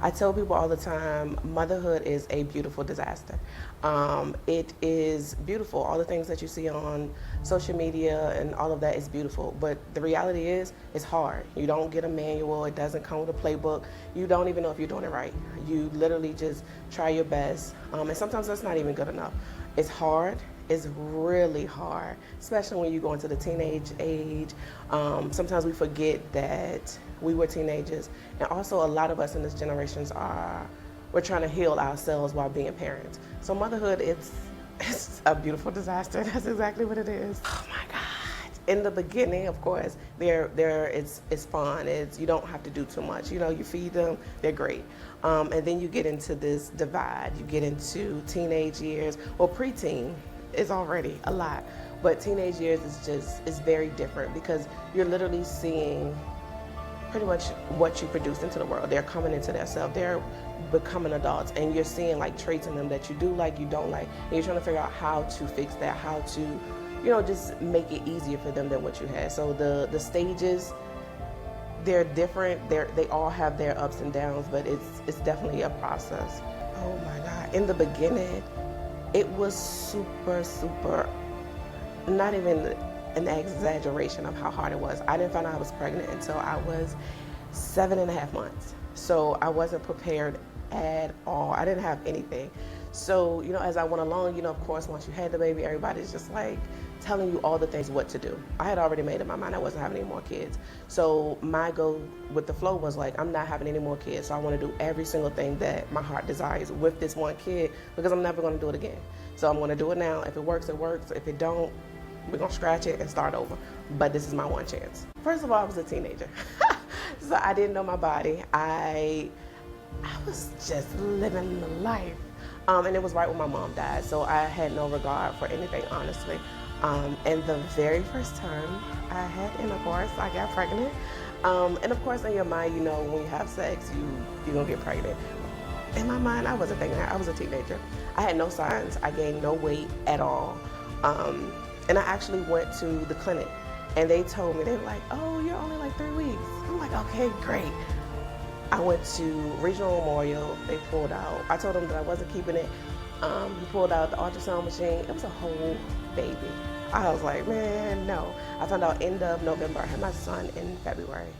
I tell people all the time, motherhood is a beautiful disaster. It is beautiful. All the things that you see on social media and all of that is beautiful. But the reality is, it's hard. You don't get a manual. It doesn't come with a playbook. You don't even know if you're doing it right. You literally just try your best. And sometimes that's not even good enough. It's hard. It's really hard, especially when you go into the teenage age. Sometimes we forget that we were teenagers, and also a lot of us in this generation we're trying to heal ourselves while being parents. So motherhood, it's a beautiful disaster. That's exactly what it is. Oh my God! In the beginning, of course, it's fun. You don't have to do too much. You know, you feed them, they're great. And then you get into this divide. You get into teenage years, well, preteen is already a lot, but teenage years is very different because you're literally seeing pretty much what you produce into the world. They're coming into their self, they're becoming adults, and you're seeing like traits in them that you do like, you don't like, and you're trying to figure out how to fix that, how to, you know, just make it easier for them than what you had. So the stages, they're different. They all have their ups and downs, but it's definitely a process. Oh my God! In the beginning, it was super, not even an exaggeration of how hard it was. I didn't find out I was pregnant until I was 7.5 months. So I wasn't prepared at all. I didn't have anything. So, you know, as I went along, you know, of course, once you had the baby, everybody's just like telling you all the things what to do. I had already made up my mind I wasn't having any more kids. So my goal with the flow was like, I'm not having any more kids. So I want to do every single thing that my heart desires with this one kid because I'm never going to do it again. So I'm going to do it now. If it works, it works. If it don't, we're going to scratch it and start over. But this is my one chance. First of all, I was a teenager. So I didn't know my body. I was just living the life. And it was right when my mom died. So I had no regard for anything, honestly. And the very first time I had intercourse, I got pregnant. And of course, in your mind, you know, when you have sex, you're going to get pregnant. In my mind, I wasn't thinking that. I was a teenager. I had no signs. I gained no weight at all. And I actually went to the clinic, and they told me, they were like, oh, you're only like 3 weeks. I'm like, okay, great. I went to Regional Memorial. They pulled out. I told them that I wasn't keeping it. He pulled out the ultrasound machine. It was a whole baby. I was like, man, no. I found out end of November. I had my son in February.